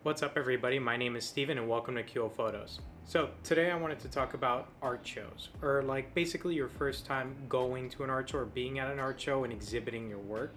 What's up everybody, my name is Steven and welcome to QO Photos. So today I wanted to talk about art shows, or like basically your first time going to an art show or being at an art show and exhibiting your work.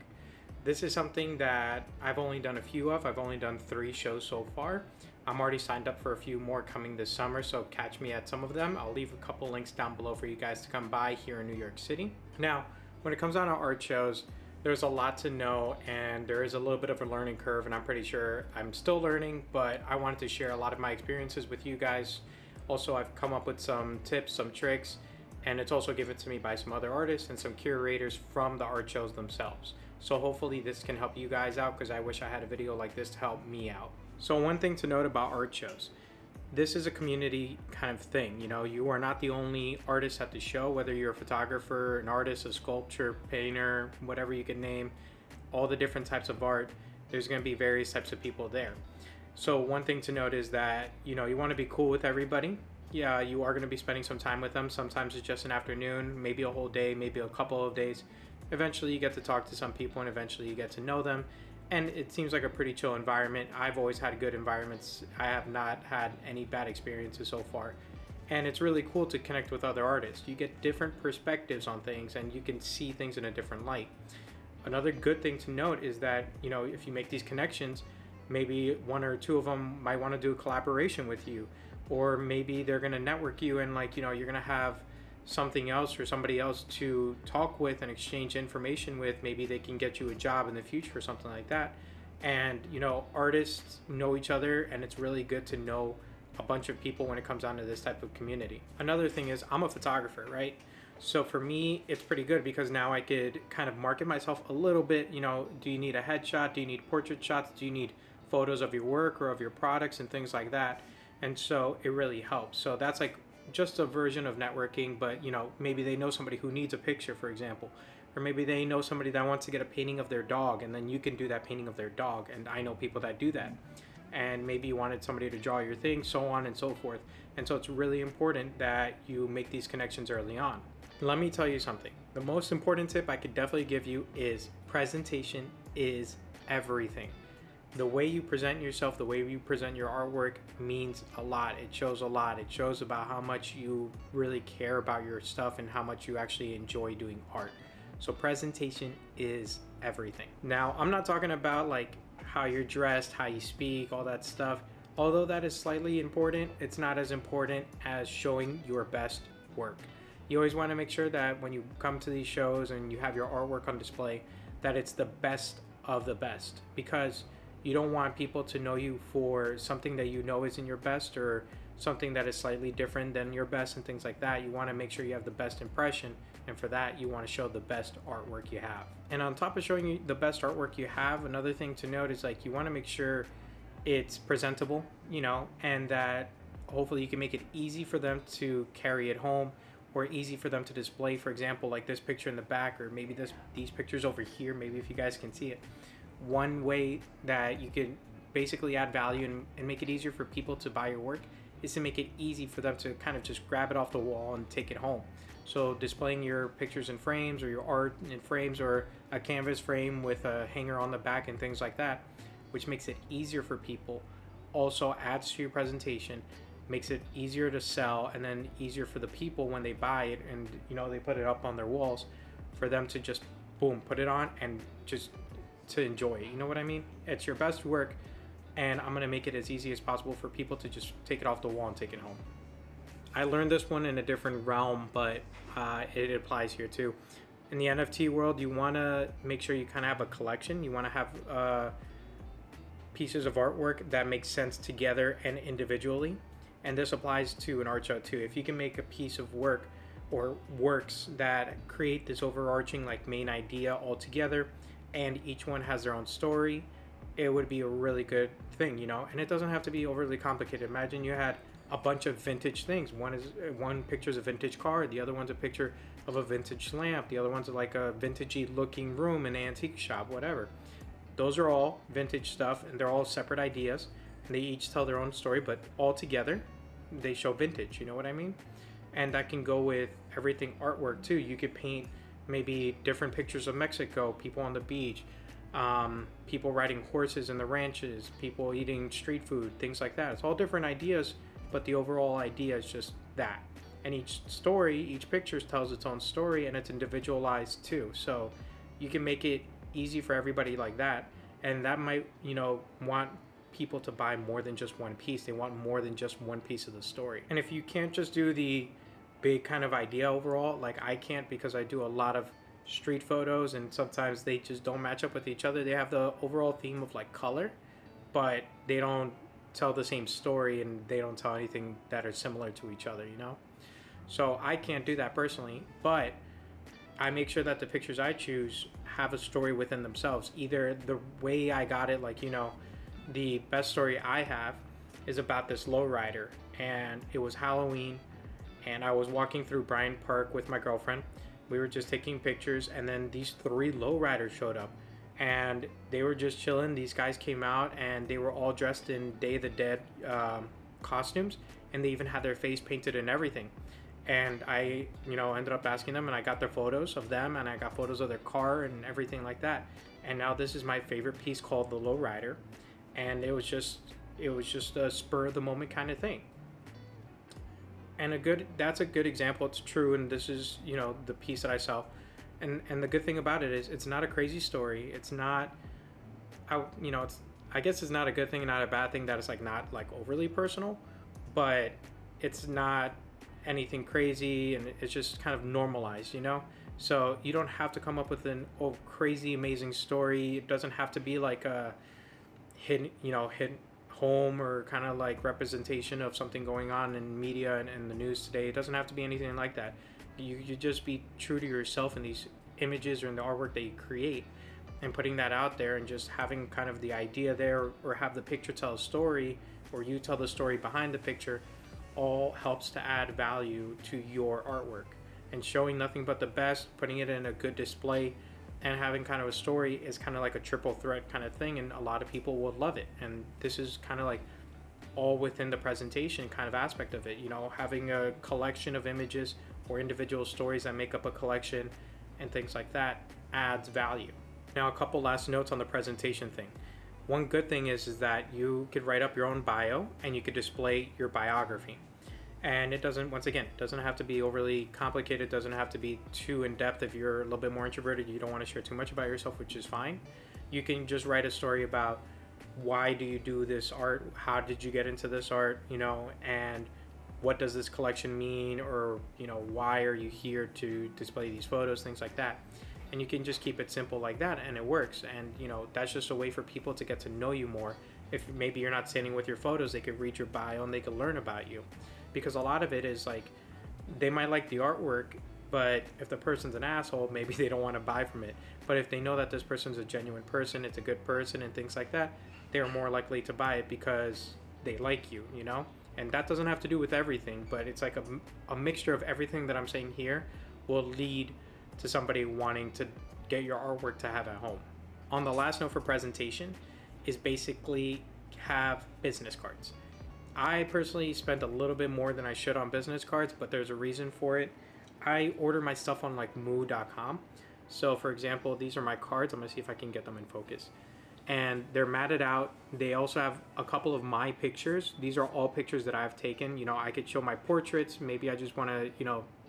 This is something that I've only done a few of. I've only done 3 shows so far. I'm already signed up for a few more coming this summer, so catch me at some of them. I'll leave a couple links down below for you guys to come by here in New York City. Now, when it comes down to art shows, there's a lot to know and there is a little bit of a learning curve, and I'm pretty sure I'm still learning, but I wanted to share a lot of my experiences with you guys. Also, I've come up with some tips, some tricks, and it's also given to me by some other artists and some curators from the art shows themselves. So hopefully this can help you guys out, because I wish I had a video like this to help me out. So one thing to note about art shows, this is a community kind of thing. You know, you are not the only artist at the show, whether you're a photographer, an artist, a sculptor, painter, whatever you can name, all the different types of art, there's going to be various types of people there. So one thing to note is that, you know, you want to be cool with everybody. Yeah, you are going to be spending some time with them. Sometimes it's just an afternoon, maybe a whole day, maybe a couple of days. Eventually you get to talk to some people and eventually you get to know them. And it seems like a pretty chill environment. I've always had good environments. I have not had any bad experiences so far. And it's really cool to connect with other artists. You get different perspectives on things and you can see things in a different light. Another good thing to note is that, you know, if you make these connections, maybe 1 or 2 of them might want to do a collaboration with you, or maybe they're going to network you and, like, you know, you're going to have something else or somebody else to talk with and exchange information with. Maybe they can get you a job in the future or something like that. And, you know, artists know each other, and it's really good to know a bunch of people when it comes down to this type of community. Another thing is, I'm a photographer, right? So for me, it's pretty good because now I could kind of market myself a little bit. You know, do you need a headshot? Do you need portrait shots? Do you need photos of your work or of your products and things like that? And so it really helps. So that's like just a version of networking, but, you know, maybe they know somebody who needs a picture, for example, or maybe they know somebody that wants to get a painting of their dog, and then you can do that painting of their dog. And I know people that do that. And maybe you wanted somebody to draw your thing, so on and so forth. And so it's really important that you make these connections early on. Let me tell you something. The most important tip I could definitely give you is presentation is everything. The way you present yourself, the way you present your artwork means a lot. It shows a lot. It shows about how much you really care about your stuff and how much you actually enjoy doing art. So presentation is everything. Now, I'm not talking about like how you're dressed, how you speak, all that stuff. Although that is slightly important, it's not as important as showing your best work. You always want to make sure that when you come to these shows and you have your artwork on display, that it's the best of the best, because you don't want people to know you for something that you know isn't your best, or something that is slightly different than your best and things like that. You want to make sure you have the best impression, and for that you want to show the best artwork you have. And on top of showing you the best artwork you have, another thing to note is, like, you want to make sure it's presentable, you know, and that hopefully you can make it easy for them to carry it home, or easy for them to display. For example, like this picture in the back, or maybe these pictures over here, maybe if you guys can see it. One way that you can basically add value and make it easier for people to buy your work is to make it easy for them to kind of just grab it off the wall and take it home. So displaying your pictures in frames, or your art in frames, or a canvas frame with a hanger on the back and things like that, which makes it easier for people, also adds to your presentation, makes it easier to sell, and then easier for the people when they buy it and, you know, they put it up on their walls, for them to just boom, put it on and just to enjoy it. You know what I mean? It's your best work, and I'm gonna make it as easy as possible for people to just take it off the wall and take it home. I learned this one in a different realm, but it applies here too. In the NFT world, you wanna make sure you kind of have a collection. You wanna have pieces of artwork that make sense together and individually. And this applies to an art show too. If you can make a piece of work or works that create this overarching, like, main idea all together, and each one has their own story, it would be a really good thing, you know. And it doesn't have to be overly complicated. Imagine you had a bunch of vintage things. One picture is a vintage car, the other one's a picture of a vintage lamp, the other one's like a vintagey looking room in an antique shop, whatever. Those are all vintage stuff, and they're all separate ideas, and they each tell their own story, but all together they show vintage, you know what I mean? And that can go with everything artwork too. You could paint maybe different pictures of Mexico, people on the beach, people riding horses in the ranches, people eating street food, things like that. It's all different ideas, but the overall idea is just that. And each story, each picture tells its own story, and it's individualized too. So you can make it easy for everybody like that. And that might, want people to buy more than just one piece. They want more than just one piece of the story. And if you can't just do the big kind of idea overall, like I can't, because I do a lot of street photos and sometimes they just don't match up with each other. They have the overall theme of like color, but they don't tell the same story and they don't tell anything that are similar to each other, So I can't do that personally, but I make sure that the pictures I choose have a story within themselves. Either the way I got it, like, the best story I have is about this lowrider, and it was Halloween, and I was walking through Bryant Park with my girlfriend. We were just taking pictures, and then these 3 lowriders showed up, and they were just chilling. These guys came out, and they were all dressed in Day of the Dead costumes, and they even had their face painted and everything. And I, ended up asking them, and I got their photos of them, and I got photos of their car and everything like that. And now this is my favorite piece, called the Lowrider, and it was just a spur of the moment kind of thing. And that's a good example. It's true, and this is, the piece that I sell. And the good thing about it is it's not a crazy story. It's not, I guess it's not a good thing and not a bad thing that it's like not like overly personal, but it's not anything crazy, and it's just kind of normalized, So you don't have to come up with an crazy amazing story. It doesn't have to be like a hidden home or kind of like representation of something going on in media and the news today. It doesn't have to be anything like that. You just be true to yourself in these images or in the artwork that you create, and putting that out there, and just having kind of the idea there, or have the picture tell a story, or you tell the story behind the picture, all helps to add value to your artwork. And showing nothing but the best, putting it in a good display, and having kind of a story is kind of like a triple threat kind of thing, and a lot of people will love it. And this is kind of like all within the presentation kind of aspect of it, having a collection of images or individual stories that make up a collection and things like that adds value. Now, a couple last notes on the presentation thing. One good thing is that you could write up your own bio, and you could display your biography. And it doesn't have to be overly complicated. It doesn't have to be too in-depth. If you're a little bit more introverted, you don't want to share too much about yourself, which is fine. You can just write a story about why do you do this art, how did you get into this art, and what does this collection mean, or, why are you here to display these photos, things like that. And you can just keep it simple like that, and it works. And, that's just a way for people to get to know you more. If maybe you're not standing with your photos, they could read your bio and they could learn about you. Because a lot of it is like, they might like the artwork, but if the person's an asshole, maybe they don't want to buy from it. But if they know that this person's a genuine person, it's a good person and things like that, they're more likely to buy it because they like you, And that doesn't have to do with everything, but it's like a mixture of everything that I'm saying here will lead to somebody wanting to get your artwork to have at home. On the last note for presentation is basically have business cards. I personally spent a little bit more than I should on business cards, but there's a reason for it. I order my stuff on like moo.com. So for example, these are my cards. I'm gonna see if I can get them in focus. And they're matted out. They also have a couple of my pictures. These are all pictures that I've taken. I could show my portraits. Maybe I just wanna,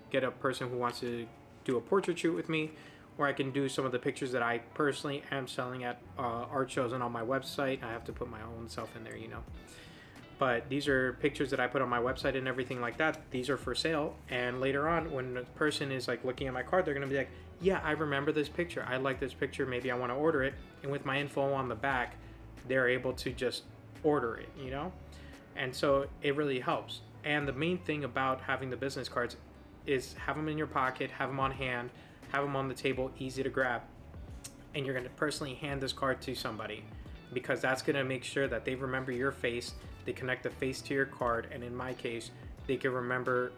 get a person who wants to do a portrait shoot with me, or I can do some of the pictures that I personally am selling at art shows and on my website. I have to put my own self in there, But these are pictures that I put on my website and everything like that. These are for sale. And later on, when the person is like looking at my card, they're going to be like, yeah, I remember this picture. I like this picture. Maybe I want to order it. And with my info on the back, they're able to just order it, And so it really helps. And the main thing about having the business cards is have them in your pocket, have them on hand, have them on the table, easy to grab. And you're going to personally hand this card to somebody, because that's going to make sure that they remember your face. They connect the face to your card, and in my case, they can remember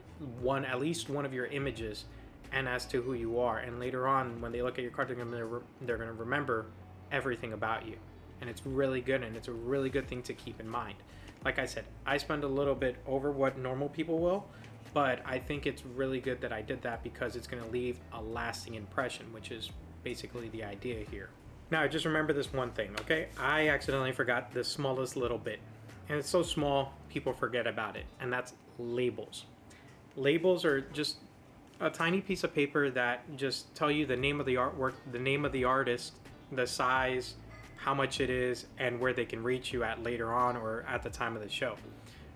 at least one of your images, and as to who you are. And later on, when they look at your card, they're gonna remember everything about you, and it's really good, and it's a really good thing to keep in mind. Like I said, I spend a little bit over what normal people will, but I think it's really good that I did that, because it's gonna leave a lasting impression, which is basically the idea here. Now, I just remember this one thing, okay? I accidentally forgot the smallest little bit. And it's so small, people forget about it. And that's labels. Labels are just a tiny piece of paper that just tell you the name of the artwork, the name of the artist, the size, how much it is, and where they can reach you at later on or at the time of the show.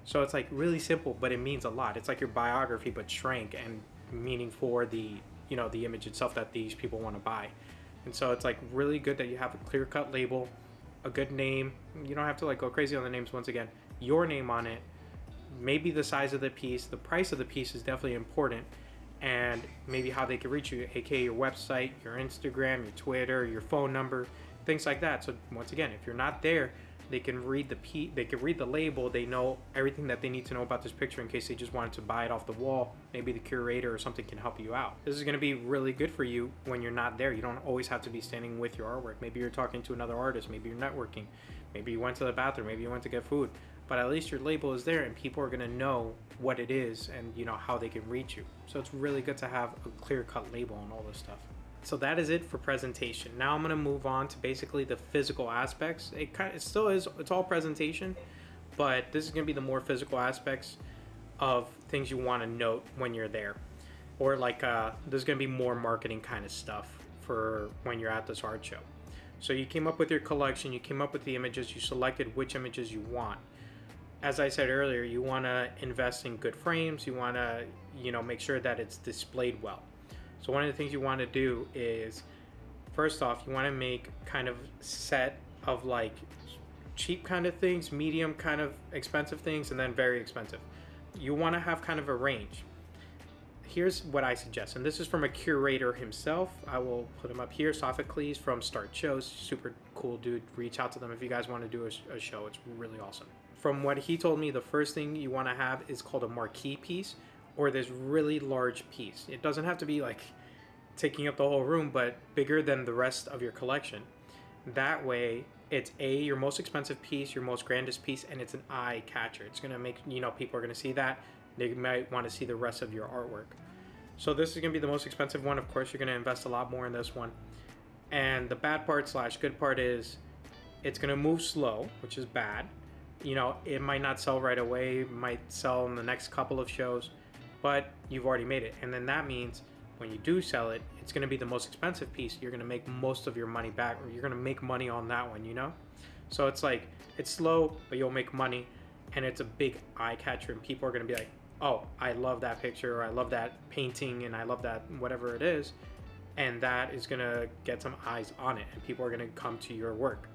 So it's like really simple, but it means a lot. It's like your biography, but shrank and meaning for the, the image itself that these people want to buy. And so it's like really good that you have a clear-cut label, a good name. You don't have to like go crazy on the names once again. Your name on it, maybe the size of the piece, the price of the piece is definitely important, and maybe how they can reach you, aka your website, your Instagram, your Twitter, your phone number, things like that. So once again, if you're not there, they can read the label. They know everything that they need to know about this picture in case they just wanted to buy it off the wall. Maybe the curator or something can help you out. This is going to be really good for you when you're not there. You don't always have to be standing with your artwork. Maybe you're talking to another artist. Maybe you're networking. Maybe you went to the bathroom. Maybe you went to get food. But at least your label is there and people are going to know what it is and how they can reach you. So it's really good to have a clear-cut label on all this stuff. So that is it for presentation. Now I'm going to move on to basically the physical aspects. It's all presentation, but this is going to be the more physical aspects of things you want to note when you're there. Or like there's going to be more marketing kind of stuff for when you're at this art show. So you came up with your collection, you came up with the images, you selected which images you want. As I said earlier, you want to invest in good frames. You want to, make sure that it's displayed well. So one of the things you want to do is, first off, you want to make kind of set of like cheap kind of things, medium kind of expensive things, and then very expensive. You want to have kind of a range. Here's what I suggest, and this is from a curator himself. I will put him up here, Sophocles from StartShows. Super cool dude. Reach out to them if you guys want to do a show. It's really awesome. From what he told me, the first thing you want to have is called a marquee piece, or this really large piece. It doesn't have to be like taking up the whole room, but bigger than the rest of your collection. That way, it's your most expensive piece, your most grandest piece, and it's an eye catcher. It's gonna make, people are gonna see that. They might want to see the rest of your artwork. So this is gonna be the most expensive one. Of course, you're gonna invest a lot more in this one. And the bad part / good part is it's gonna move slow, which is bad. It might not sell right away, it might sell in the next couple of shows, but you've already made it. And then that means when you do sell it, it's going to be the most expensive piece. You're going to make most of your money back, or you're going to make money on that one, So it's like, it's slow, but you'll make money, and it's a big eye catcher, and people are going to be like, oh, I love that picture, or I love that painting, and I love that whatever it is, and that is going to get some eyes on it, and people are going to come to your work.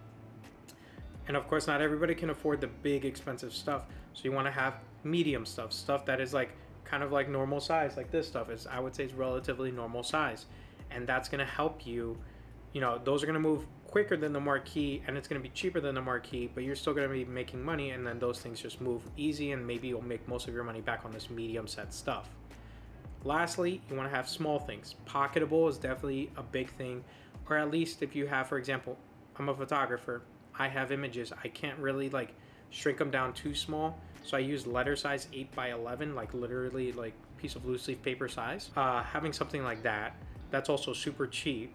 And of course, not everybody can afford the big expensive stuff, so you want to have medium stuff that is like kind of like normal size. Like this stuff is, I would say, is relatively normal size, and that's going to help you. Those are going to move quicker than the marquee, and it's going to be cheaper than the marquee, but you're still going to be making money, and then those things just move easy, and maybe you'll make most of your money back on this medium set stuff. Lastly, you want to have small things. Pocketable is definitely a big thing, or at least if you have, for example, I'm a photographer, I have images, I can't really like shrink them down too small, so I use letter size 8x11, like literally like piece of loose leaf paper size. Having something like that, that's also super cheap,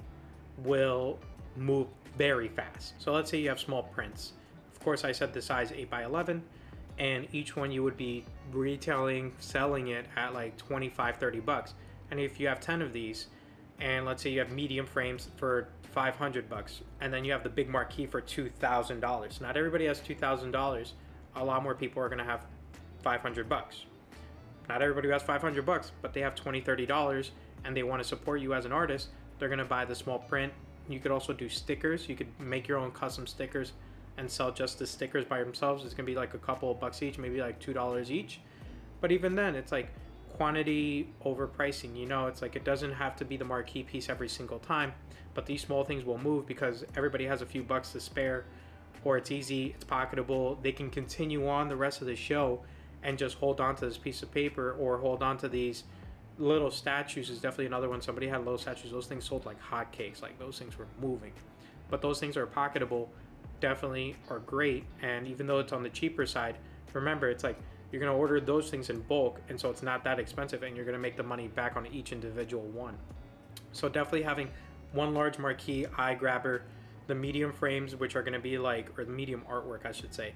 will move very fast. So let's say you have small prints. Of course, I said the size 8x11, and each one you would be selling it at like 25, $30. And if you have 10 of these, and let's say you have medium frames for $500, and then you have the big marquee for $2,000. Not everybody has $2,000. A lot more people are going to have $500. Not everybody who has $500, but they have $20, $30, and they want to support you as an artist. They're going to buy the small print. You could also do stickers. You could make your own custom stickers and sell just the stickers by themselves. It's going to be like a couple of bucks each, maybe like $2 each. But even then, it's like quantity over pricing. It's like it doesn't have to be the marquee piece every single time, but these small things will move because everybody has a few bucks to spare, or it's easy, it's pocketable. They can continue on the rest of the show and just hold on to this piece of paper, or hold on to these little statues. Is definitely another one. Somebody had little statues. Those things sold like hotcakes. Like those things were moving. But those things are pocketable, definitely are great. And even though it's on the cheaper side, remember, it's like you're going to order those things in bulk, and so it's not that expensive, and you're going to make the money back on each individual one. So definitely having one large marquee eye grabber the medium frames, which are going to be like, or the medium artwork, I should say.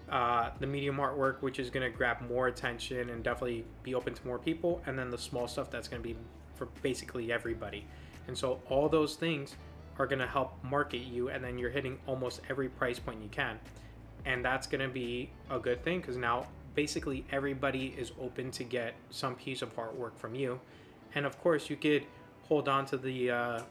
The medium artwork, which is going to grab more attention and definitely be open to more people. And then the small stuff that's going to be for basically everybody. And so all those things are going to help market you, and then you're hitting almost every price point you can. And that's going to be a good thing, because now basically everybody is open to get some piece of artwork from you. And of course you could hold on to the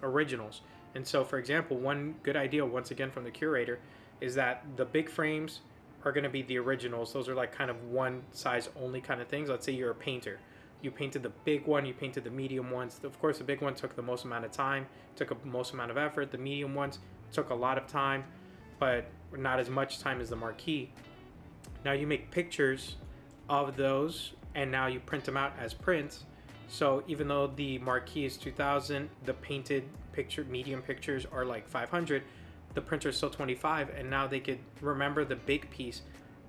originals. And so, for example, one good idea, once again from the curator, is that the big frames are going to be the originals. Those are like kind of one size only kind of things. Let's say you're a painter. You painted the big one, you painted the medium ones. Of course, the big one took the most amount of time, took the most amount of effort. The medium ones took a lot of time, but not as much time as the marquee. Now you make pictures of those, and now you print them out as prints. So even though the marquee is 2,000, the painted picture, medium pictures are like 500, the printer is still 25, and now they could remember the big piece,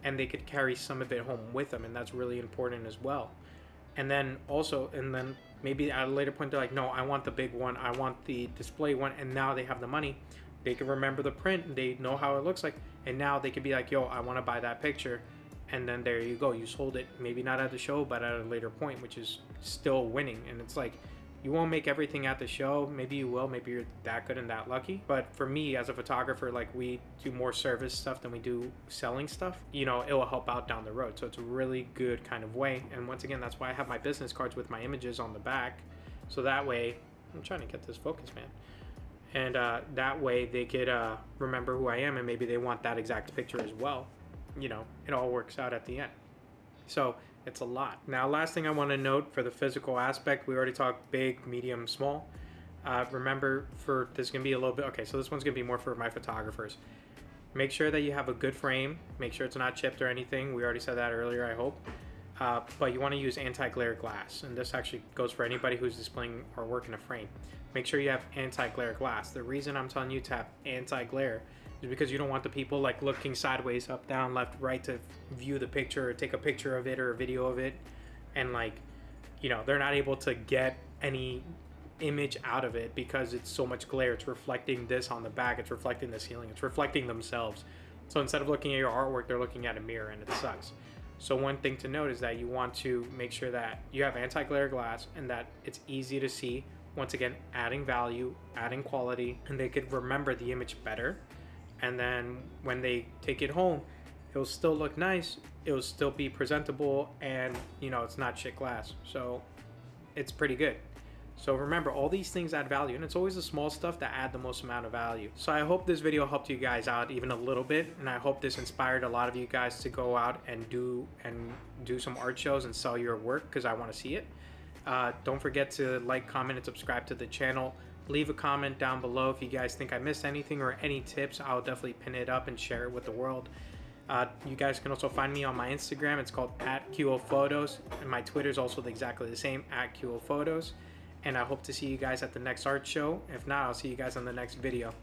and they could carry some of it home with them, and that's really important as well. And then also, and then maybe at a later point they're like, no, I want the big one, I want the display one, and now they have the money. They can remember the print, and they know how it looks like, and now they could be like, yo, I want to buy that picture. And then there you go, you sold it, maybe not at the show, but at a later point, which is still winning. And it's like, you won't make everything at the show. Maybe you will, maybe you're that good and that lucky. But for me as a photographer, like, we do more service stuff than we do selling stuff. You know, it will help out down the road. So it's a really good kind of way. And once again, that's why I have my business cards with my images on the back. So that way, I'm trying to get this focus, man. And that way they could remember who I am, and maybe they want that exact picture as well. You know, it all works out at the end. So it's a lot. Now, last thing I want to note for the physical aspect, we already talked big, medium, small. Remember, for this is going to be a little bit, okay, so this one's going to be more for my photographers. Make sure that you have a good frame. Make sure it's not chipped or anything. We already said that earlier, I hope. But you want to use anti-glare glass. And this actually goes for anybody who's displaying artwork in a frame. Make sure you have anti-glare glass. The reason I'm telling you to have anti-glare is because you don't want the people like looking sideways, up, down, left, right to view the picture or take a picture of it or a video of it, and like, you know, they're not able to get any image out of it because it's so much glare. It's reflecting this on the back, it's reflecting the ceiling, it's reflecting themselves. So instead of looking at your artwork, they're looking at a mirror, and it sucks. So one thing to note is that you want to make sure that you have anti-glare glass and that it's easy to see. Once again, adding value, adding quality, and they could remember the image better. And then when they take it home, it'll still look nice, it'll still be presentable, and you know, it's not shit glass. So it's pretty good. So remember, all these things add value, and it's always the small stuff that add the most amount of value. So I hope this video helped you guys out even a little bit, and I hope this inspired a lot of you guys to go out and do some art shows and sell your work, because I want to see it. Don't forget to like, comment, and subscribe to the channel. Leave a comment down below if you guys think I missed anything or any tips. I'll definitely pin it up and share it with the world. You guys can also find me on my Instagram. It's called @QOPhotos, and my Twitter is also exactly the same, @QOPhotos. And I hope to see you guys at the next art show. If not, I'll see you guys on the next video.